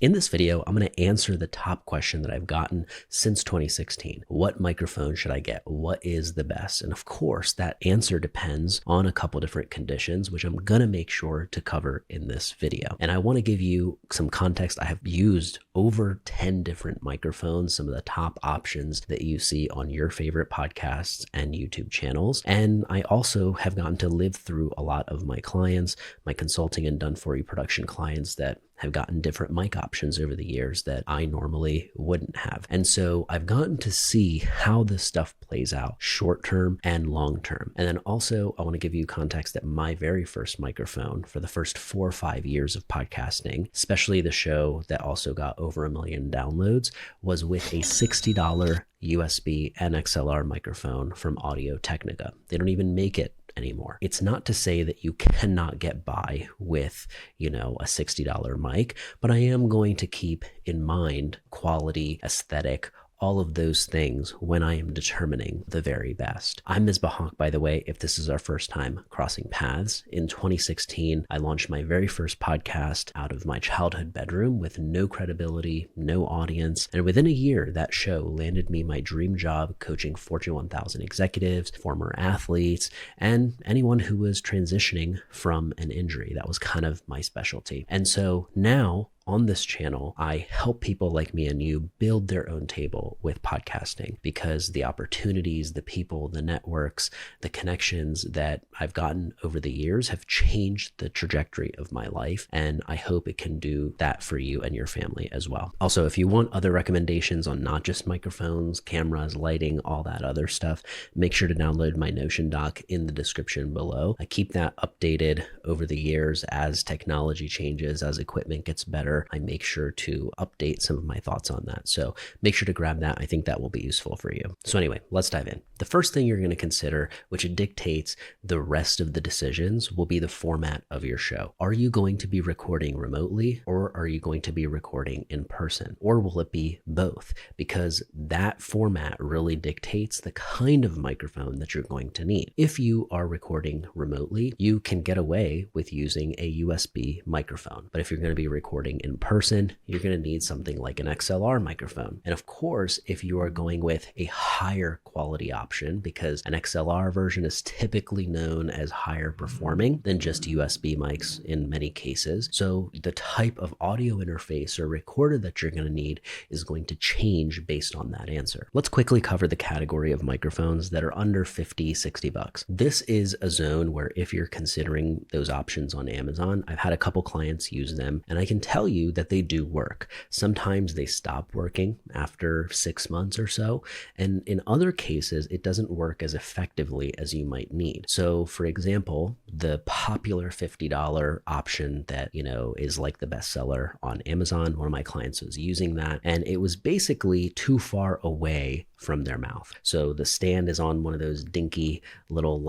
In this video, I'm going to answer the top question that I've gotten since 2016. What microphone should I get? What is the best? And of course, that answer depends on a couple different conditions, which I'm going to make sure to cover in this video. And I want to give you some context. I have used over 10 different microphones, some of the top options that you see on your favorite podcasts and YouTube channels. And I also have gotten to live through a lot of my clients, my consulting and done-for-you production clients that have gotten different mic options over the years that I normally wouldn't have. And so I've gotten to see how this stuff plays out short-term and long-term. And then also I want to give you context that my very first microphone for the first 4 or 5 years of podcasting, especially the show that also got over 1 million downloads, was with a $60 USB and XLR microphone from Audio-Technica. They don't even make it anymore. It's not to say that you cannot get by with, a $60 mic, but I am going to keep in mind quality, aesthetic, all of those things when I am determining the very best. I'm Misbah Haque, by the way, if this is our first time crossing paths. In 2016, I launched my very first podcast out of my childhood bedroom with no credibility, no audience. And within a year, that show landed me my dream job coaching Fortune 1000 executives, former athletes, and anyone who was transitioning from an injury. That was kind of my specialty. And so now, on this channel, I help people like me and you build their own table with podcasting because the opportunities, the people, the networks, the connections that I've gotten over the years have changed the trajectory of my life. And I hope it can do that for you and your family as well. Also, if you want other recommendations on not just microphones, cameras, lighting, all that other stuff, make sure to download my Notion doc in the description below. I keep that updated over the years as technology changes, as equipment gets better. I make sure to update some of my thoughts on that. So make sure to grab that. I think that will be useful for you. So anyway, let's dive in. The first thing you're going to consider, which dictates the rest of the decisions, will be the format of your show. Are you going to be recording remotely or are you going to be recording in person? Or will it be both? Because that format really dictates the kind of microphone that you're going to need. If you are recording remotely, you can get away with using a USB microphone. But if you're going to be recording in person, you're going to need something like an XLR microphone. And of course, if you are going with a higher quality option, because an XLR version is typically known as higher performing than just USB mics in many cases. So the type of audio interface or recorder that you're going to need is going to change based on that answer. Let's quickly cover the category of microphones that are under 50, 60 bucks. This is a zone where if you're considering those options on Amazon, I've had a couple clients use them and I can tell you that they do work. Sometimes they stop working after 6 months or so. And in other cases, it doesn't work as effectively as you might need. So for example, the popular $50 option that, is like the bestseller on Amazon, one of my clients was using that and it was basically too far away from their mouth. So the stand is on one of those dinky little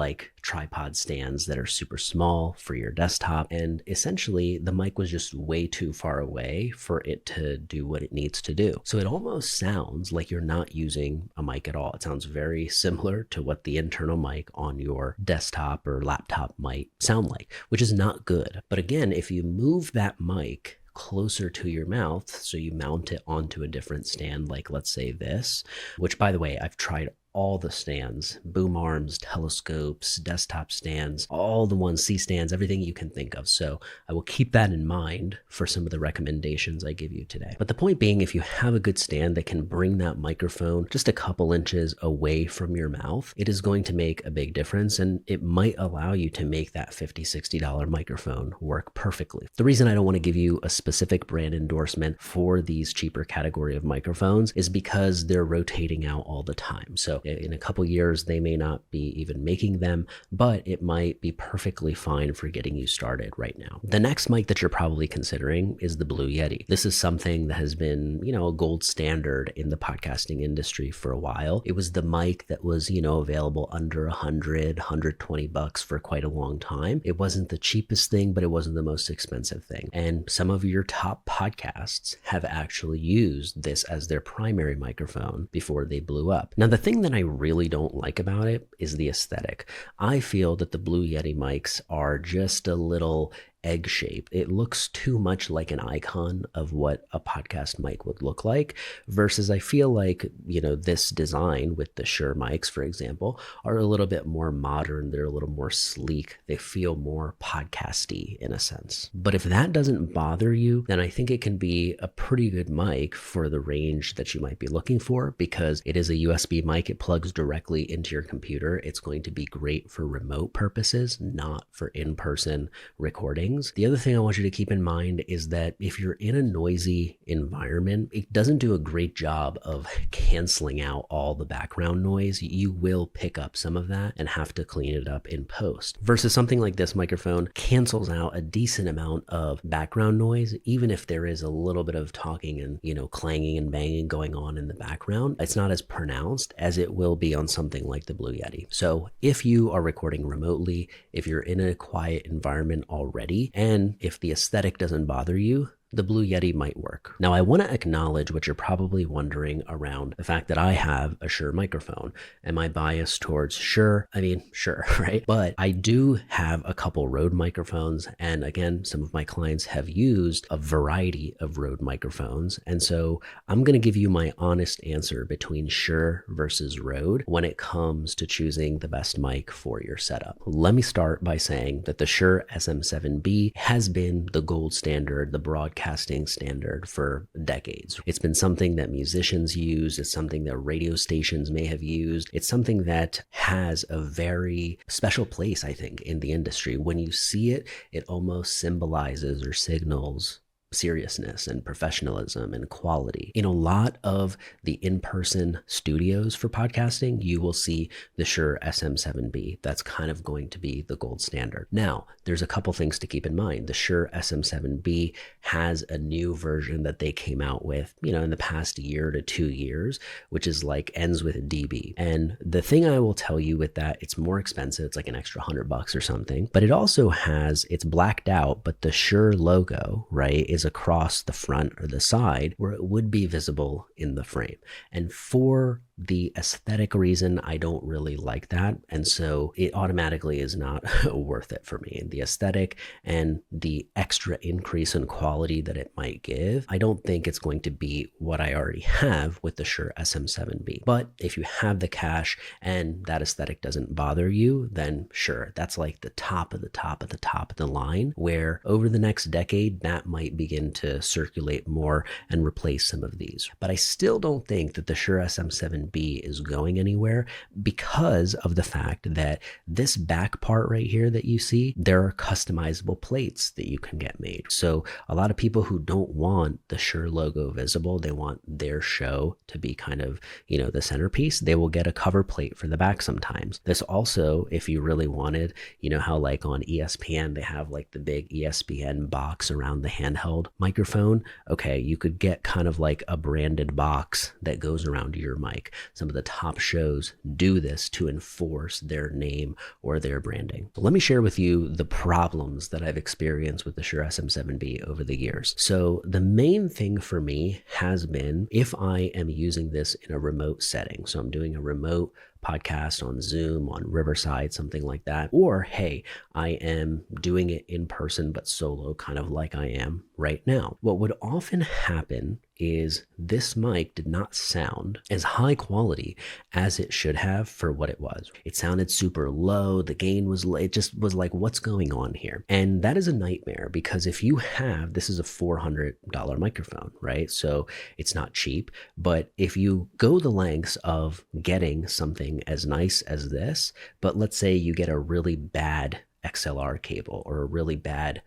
tripod stands that are super small for your desktop. And essentially the mic was just way too far away for it to do what it needs to do. So it almost sounds like you're not using a mic at all. It sounds very similar to what the internal mic on your desktop or laptop might sound like, which is not good. But again, if you move that mic closer to your mouth, so you mount it onto a different stand, like let's say this, which by the way, I've tried all the stands, boom arms, telescopes, desktop stands, all the ones, C-stands, everything you can think of. So I will keep that in mind for some of the recommendations I give you today. But the point being, if you have a good stand that can bring that microphone just a couple inches away from your mouth, it is going to make a big difference and it might allow you to make that $50, $60 microphone work perfectly. The reason I don't want to give you a specific brand endorsement for these cheaper category of microphones is because they're rotating out all the time. So in a couple years, they may not be even making them, but it might be perfectly fine for getting you started right now. The next mic that you're probably considering is the Blue Yeti. This is something that has been, a gold standard in the podcasting industry for a while. It was the mic that was, available under 100, 120 bucks for quite a long time. It wasn't the cheapest thing, but it wasn't the most expensive thing. And some of your top podcasts have actually used this as their primary microphone before they blew up. Now, the thing that I really don't like about it is the aesthetic. I feel that the Blue Yeti mics are just a little egg shape. It looks too much like an icon of what a podcast mic would look like, versus I feel like, this design with the Shure mics, for example, are a little bit more modern. They're a little more sleek. They feel more podcasty in a sense. But if that doesn't bother you, then I think it can be a pretty good mic for the range that you might be looking for, because it is a USB mic. It plugs directly into your computer. It's going to be great for remote purposes, not for in-person recording. The other thing I want you to keep in mind is that if you're in a noisy environment, it doesn't do a great job of canceling out all the background noise. You will pick up some of that and have to clean it up in post. Versus something like this microphone cancels out a decent amount of background noise, even if there is a little bit of talking and, clanging and banging going on in the background. It's not as pronounced as it will be on something like the Blue Yeti. So if you are recording remotely, if you're in a quiet environment already, and if the aesthetic doesn't bother you, the Blue Yeti might work. Now, I want to acknowledge what you're probably wondering around the fact that I have a Shure microphone. Am I biased towards Shure? I mean, sure, right? But I do have a couple Rode microphones. And again, some of my clients have used a variety of Rode microphones. And so I'm going to give you my honest answer between Shure versus Rode when it comes to choosing the best mic for your setup. Let me start by saying that the Shure SM7B has been the gold standard, the broadcasting standard for decades. It's been something that musicians use. It's something that radio stations may have used. It's something that has a very special place, I think, in the industry. When you see it, it almost symbolizes or signals seriousness and professionalism and quality. In a lot of the in-person studios for podcasting, you will see the Shure SM7B. That's kind of going to be the gold standard. Now, there's a couple things to keep in mind. The Shure SM7B has a new version that they came out with, in the past year to 2 years, which is ends with dB. And the thing I will tell you with that, it's more expensive. It's like an extra $100 or something, but it also it's blacked out, but the Shure logo, right, is across the front or the side where it would be visible in the frame. And for the aesthetic reason, I don't really like that. And so it automatically is not worth it for me. The aesthetic and the extra increase in quality that it might give, I don't think it's going to be what I already have with the Shure SM7B. But if you have the cash and that aesthetic doesn't bother you, then sure, that's like the top of the top of the top of the line, where over the next decade, that might begin to circulate more and replace some of these. But I still don't think that the Shure SM7B is going anywhere, because of the fact that this back part right here that you see, there are customizable plates that you can get made. So a lot of people who don't want the Shure logo visible, they want their show to be kind of, the centerpiece, they will get a cover plate for the back sometimes. This also, if you really wanted, how like on ESPN, they have like the big ESPN box around the handheld microphone. Okay, you could get kind of like a branded box that goes around your mic. Some of the top shows do this to enforce their name or their branding. So let me share with you the problems that I've experienced with the Shure SM7B over the years. So the main thing for me has been if I am using this in a remote setting. So I'm doing a remote podcast on Zoom, on Riverside, something like that. Or, hey, I am doing it in person, but solo, kind of like I am right now. What would often happen is this mic did not sound as high quality as it should have for what it was. It sounded super low. The gain was, it just was like, what's going on here? And that is a nightmare, because if you have, this is a $400 microphone, right? So it's not cheap, but if you go the lengths of getting something as nice as this, but let's say you get a really bad XLR cable or a really bad,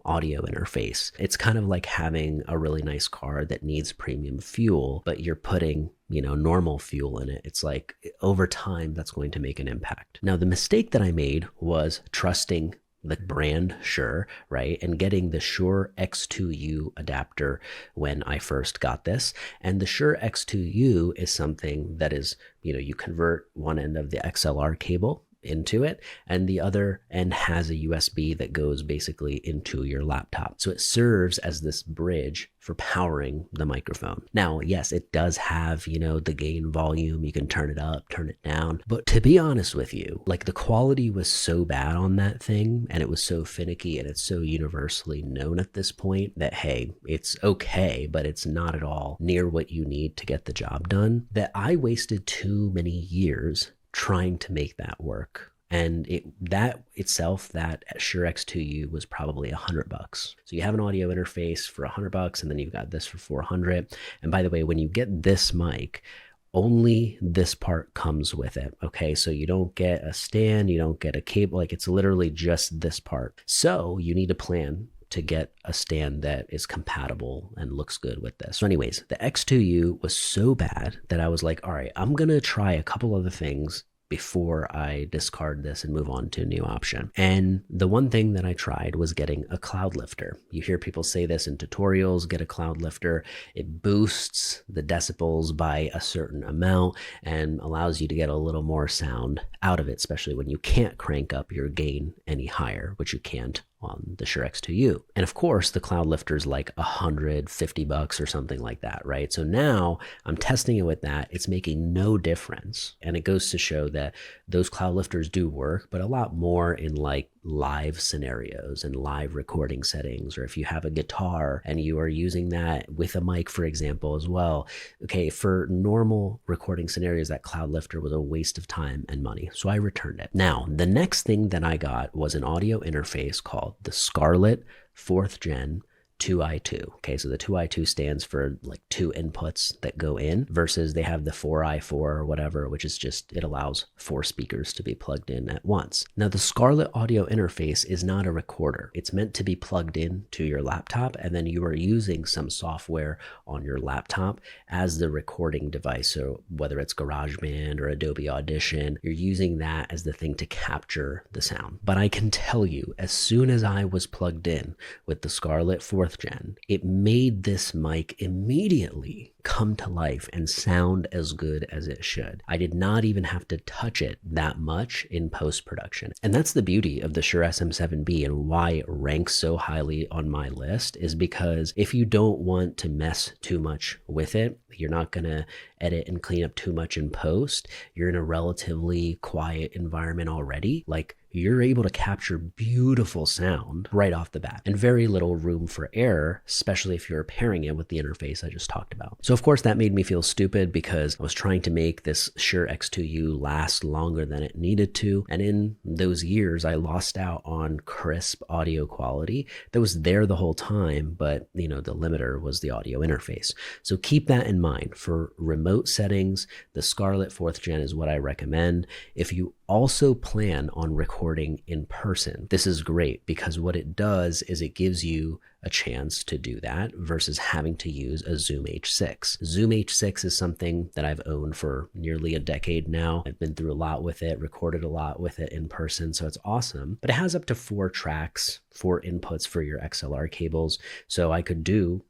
audio interface. It's kind of like having a really nice car that needs premium fuel, but you're putting, normal fuel in it. It's like over time, that's going to make an impact. Now, the mistake that I made was trusting the brand Shure, right? And getting the Shure X2U adapter when I first got this. And the Shure X2U is something that is, you convert one end of the XLR cable into it, and the other end has a USB that goes basically into your laptop. So it serves as this bridge for powering the microphone. Now, yes, it does have, the gain volume. You can turn it up, turn it down. But to be honest with you, like the quality was so bad on that thing, and it was so finicky, and it's so universally known at this point that, hey, it's okay, but it's not at all near what you need to get the job done, that I wasted too many years trying to make that work. And that Shure X2U was probably $100. So you have an audio interface for $100, and then you've got this for $400. And by the way, when you get this mic, only this part comes with it. Okay, so you don't get a stand, you don't get a cable, like it's literally just this part. So you need a plan to get a stand that is compatible and looks good with this. So anyways, the X2U was so bad that I was like, all right, I'm gonna try a couple other things before I discard this and move on to a new option. And the one thing that I tried was getting a cloud lifter. You hear people say this in tutorials, get a cloud lifter. It boosts the decibels by a certain amount and allows you to get a little more sound out of it, especially when you can't crank up your gain any higher, which you can't on the Shure X2U. And of course, the cloud lifter is like $150 or something like that, right? So now I'm testing it with that. It's making no difference. And it goes to show that those cloud lifters do work, but a lot more in like live scenarios and live recording settings, or if you have a guitar and you are using that with a mic, for example, as well. Okay, for normal recording scenarios, that cloud lifter was a waste of time and money. So I returned it. Now, the next thing that I got was an audio interface called the Scarlett 4th Gen 2i2. Okay, so the 2i2 stands for like 2 inputs that go in, versus they have the 4i4 or whatever, which is just, it allows 4 speakers to be plugged in at once. Now, the Scarlett audio interface is not a recorder. It's meant to be plugged in to your laptop, and then you are using some software on your laptop as the recording device. So whether it's GarageBand or Adobe Audition, you're using that as the thing to capture the sound. But I can tell you, as soon as I was plugged in with the Scarlett 4th Gen, it made this mic immediately come to life and sound as good as it should. I did not even have to touch it that much in post-production. And that's the beauty of the Shure SM7B, and why it ranks so highly on my list, is because if you don't want to mess too much with it, you're not going to edit and clean up too much in post, you're in a relatively quiet environment already, like you're able to capture beautiful sound right off the bat and very little room for error, especially if you're pairing it with the interface I just talked about. So of course that made me feel stupid, because I was trying to make this Shure X2U last longer than it needed to. And in those years, I lost out on crisp audio quality that was there the whole time, but the limiter was the audio interface. So keep that in mind. For remote settings, the Scarlett 4th Gen is what I recommend. If you also plan on recording in person, this is great, because what it does is it gives you a chance to do that versus having to use a Zoom H6. Zoom H6 is something that I've owned for nearly a decade now. I've been through a lot with it, recorded a lot with it in person, so it's awesome. But it has up to 4 tracks, 4 inputs for your XLR cables, so I could do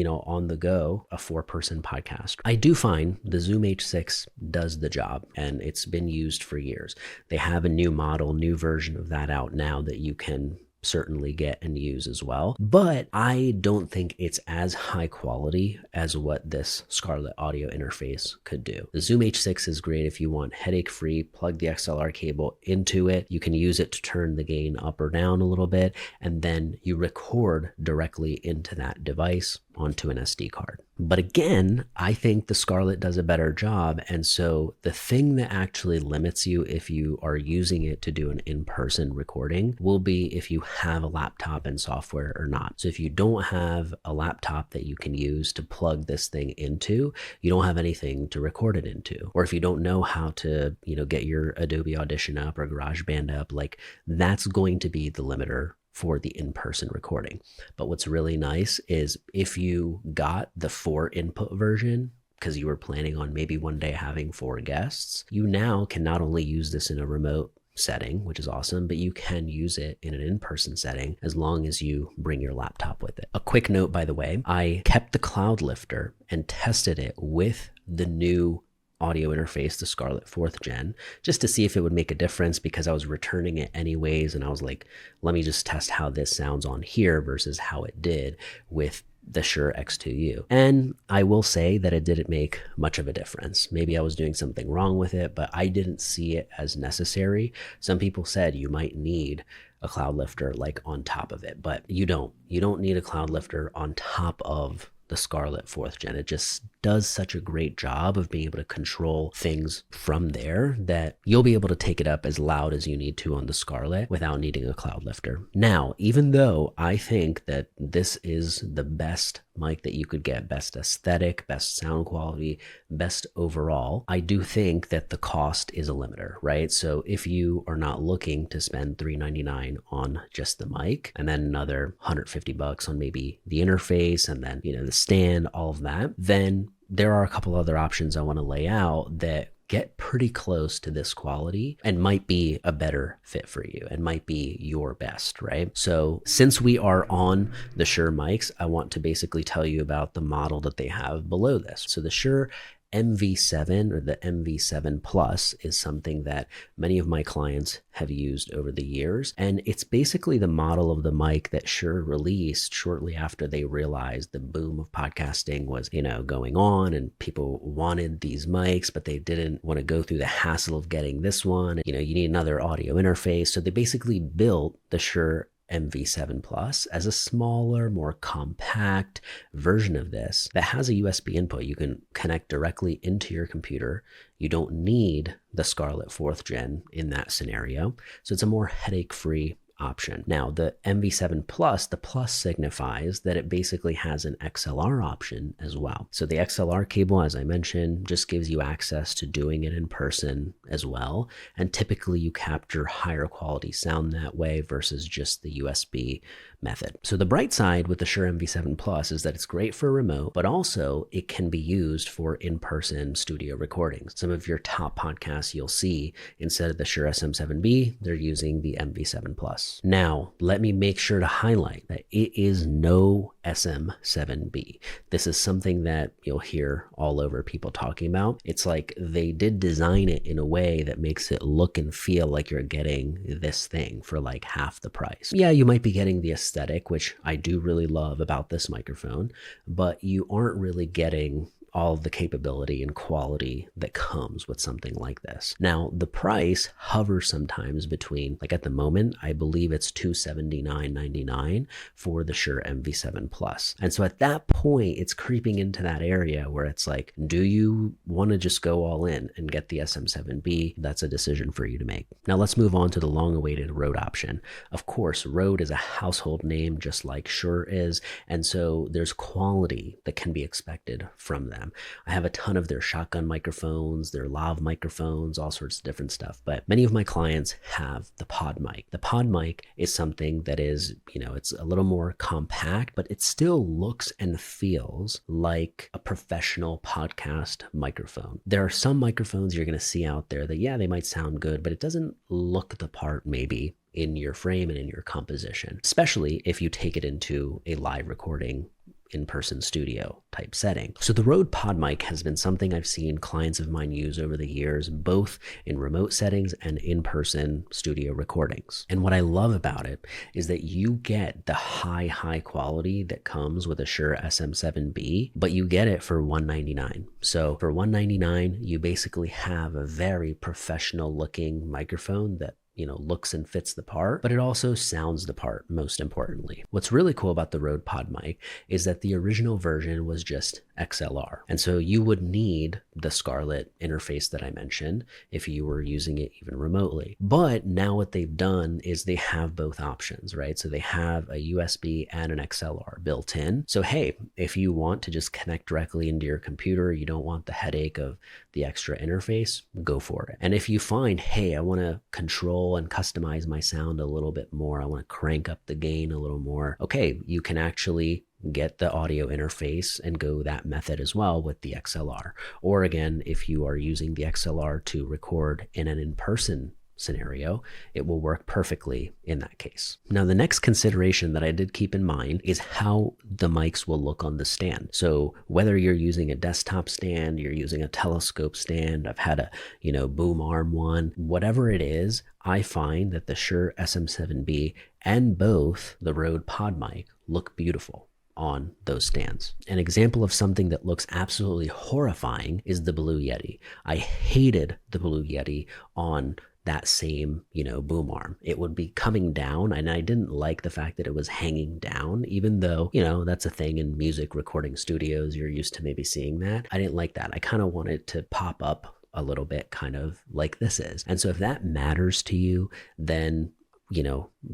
on the go, a 4-person podcast. I do find the Zoom H6 does the job, and it's been used for years. They have a new model, new version of that out now that you can certainly get and use as well. But I don't think it's as high quality as what this Scarlett audio interface could do. The Zoom H6 is great if you want headache-free, plug the XLR cable into it. You can use it to turn the gain up or down a little bit, and then you record directly into that device onto an SD card. But again, I think the Scarlett does a better job. And so the thing that actually limits you if you are using it to do an in-person recording will be if you have a laptop and software or not. So if you don't have a laptop that you can use to plug this thing into, you don't have anything to record it into. Or if you don't know how to, get your Adobe Audition up or GarageBand up, like that's going to be the limiter for the in-person recording. But what's really nice is if you got the 4 input version, because you were planning on maybe one day having 4 guests, you now can not only use this in a remote setting, which is awesome, but you can use it in an in-person setting as long as you bring your laptop with it. A quick note, by the way, I kept the cloud lifter and tested it with the new audio interface to Scarlett 4th Gen just to see if it would make a difference, because I was returning it anyways. And I was like, let me just test how this sounds on here versus how it did with the Shure X2U. And I will say that it didn't make much of a difference. Maybe I was doing something wrong with it, but I didn't see it as necessary. Some people said you might need a cloud lifter like on top of it, but you don't need a cloud lifter on top of the Scarlett 4th Gen. It just does such a great job of being able to control things from there that you'll be able to take it up as loud as you need to on the Scarlett without needing a cloud lifter. Now, even though I think that this is the best mic that you could get, best aesthetic, best sound quality, best overall, I do think that the cost is a limiter, right? So if you are not looking to spend $399 on just the mic and then another $150 on maybe the interface and then, the stand, all of that, then there are a couple other options I want to lay out that get pretty close to this quality and might be a better fit for you and might be your best, right? So since we are on the Shure mics, I want to basically tell you about the model that they have below this. So the Shure MV7 or the MV7 Plus is something that many of my clients have used over the years. And it's basically the model of the mic that Shure released shortly after they realized the boom of podcasting was, going on and people wanted these mics, but they didn't want to go through the hassle of getting this one. You need another audio interface. So they basically built the Shure MV7 Plus as a smaller, more compact version of this that has a USB input. You can connect directly into your computer. You don't need the Scarlett 4th Gen in that scenario. So it's a more headache-free option. Now, the MV7 Plus, the plus signifies that it basically has an XLR option as well. So the XLR cable, as I mentioned, just gives you access to doing it in person as well. And typically you capture higher quality sound that way versus just the USB method. So the bright side with the Shure MV7 Plus is that it's great for remote, but also it can be used for in-person studio recordings. Some of your top podcasts you'll see, instead of the Shure SM7B, they're using the MV7 Plus. Now, let me make sure to highlight that it is no SM7B. This is something that you'll hear all over people talking about. It's like they did design it in a way that makes it look and feel like you're getting this thing for like half the price. Yeah, you might be getting the aesthetic, which I do really love about this microphone, but you aren't really getting all of the capability and quality that comes with something like this. Now, the price hovers sometimes between, like at the moment, I believe it's $279.99 for the Shure MV7 Plus. And so at that point, it's creeping into that area where it's like, do you want to just go all in and get the SM7B? That's a decision for you to make. Now let's move on to the long-awaited Rode option. Of course, Rode is a household name just like Shure is, and so there's quality that can be expected from them. I have a ton of their shotgun microphones, their lav microphones, all sorts of different stuff, but many of my clients have the PodMic. The PodMic is something that is, it's a little more compact, but it still looks and feels like a professional podcast microphone. There are some microphones you're going to see out there that, yeah, they might sound good, but it doesn't look the part maybe in your frame and in your composition, especially if you take it into a live recording in-person studio type setting. So the Rode PodMic has been something I've seen clients of mine use over the years, both in remote settings and in-person studio recordings. And what I love about it is that you get the high quality that comes with a Shure SM7B, but you get it for $199. So for $199, you basically have a very professional looking microphone that looks and fits the part, but it also sounds the part, most importantly. What's really cool about the Rode PodMic is that the original version was just XLR. And so you would need the Scarlett interface that I mentioned if you were using it even remotely. But now what they've done is they have both options, right? So they have a USB and an XLR built in. So hey, if you want to just connect directly into your computer, you don't want the headache of the extra interface, go for it. And if you find, hey, I want to control and customize my sound a little bit more, I want to crank up the gain a little more, okay, you can actually get the audio interface and go that method as well with the XLR. Or again, if you are using the XLR to record in an in-person scenario, it will work perfectly in that case. Now, the next consideration that I did keep in mind is how the mics will look on the stand. So whether you're using a desktop stand, you're using a telescope stand, I've had a, boom arm one, whatever it is, I find that the Shure SM7B and both the Rode PodMic look beautiful on those stands. An example of something that looks absolutely horrifying is the Blue Yeti. I hated the Blue Yeti on that same, boom arm. It would be coming down, and I didn't like the fact that it was hanging down, even though, that's a thing in music recording studios. You're used to maybe seeing that. I didn't like that. I kind of wanted to pop up a little bit, kind of like this is. And so if that matters to you, then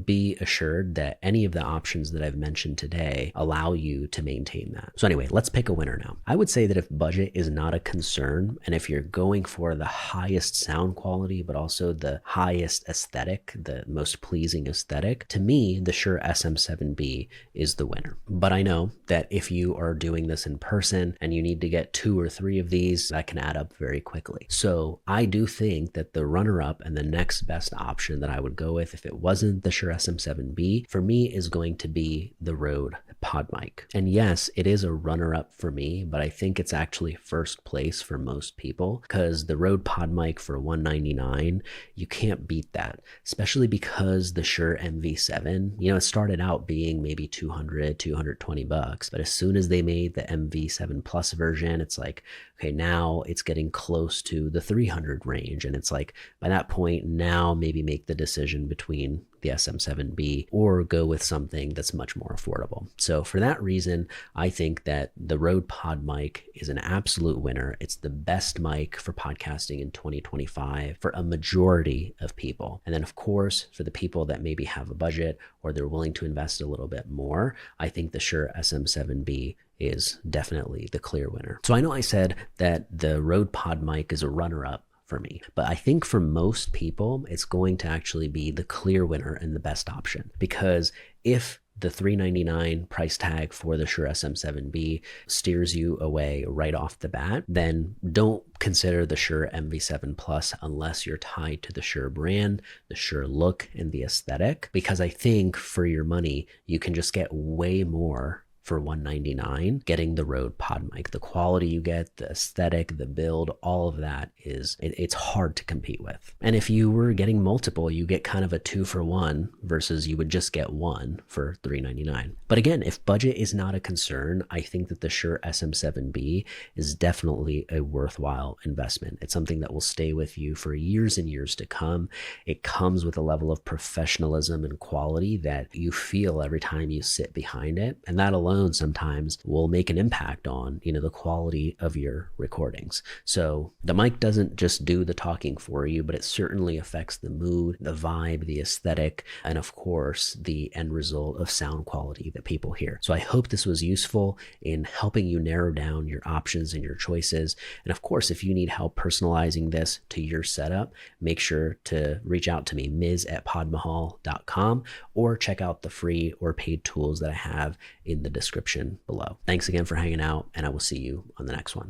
be assured that any of the options that I've mentioned today allow you to maintain that. So anyway, let's pick a winner now. I would say that if budget is not a concern, and if you're going for the highest sound quality, but also the highest aesthetic, the most pleasing aesthetic, to me, the Shure SM7B is the winner. But I know that if you are doing this in person and you need to get 2 or 3 of these, that can add up very quickly. So I do think that the runner-up and the next best option that I would go with, if it wasn't the Shure SM7B, for me is going to be the Rode PodMic. And yes, it is a runner-up for me, but I think it's actually first place for most people, because the Rode PodMic for $199, you can't beat that, especially because the Shure MV7, it started out being maybe $220, but as soon as they made the MV7 Plus version, it's like, okay, now it's getting close to the 300 range. And it's like, by that point, now maybe make the decision between the SM7B or go with something that's much more affordable. So for that reason, I think that the Rode PodMic is an absolute winner. It's the best mic for podcasting in 2025 for a majority of people. And then of course, for the people that maybe have a budget or they're willing to invest a little bit more, I think the Shure SM7B is definitely the clear winner. So I know I said that the Rode PodMic is a runner-up for me, but I think for most people, it's going to actually be the clear winner and the best option, because if the $399 price tag for the Shure SM7B steers you away right off the bat, then don't consider the Shure MV7 Plus unless you're tied to the Shure brand, the Shure look, and the aesthetic, because I think for your money, you can just get way more for $199 getting the Rode PodMic. The quality you get, the aesthetic, the build, all of that it's hard to compete with. And if you were getting multiple, you get kind of a 2-for-1 versus you would just get one for $399. But again, if budget is not a concern, I think that the Shure SM7B is definitely a worthwhile investment. It's something that will stay with you for years and years to come. It comes with a level of professionalism and quality that you feel every time you sit behind it. And that alone sometimes will make an impact on, the quality of your recordings. So the mic doesn't just do the talking for you, but it certainly affects the mood, the vibe, the aesthetic, and of course, the end result of sound quality that people hear. So I hope this was useful in helping you narrow down your options and your choices. And of course, if you need help personalizing this to your setup, make sure to reach out to me, ms@podmahal.com, or check out the free or paid tools that I have in the description below. Thanks again for hanging out, and I will see you on the next one.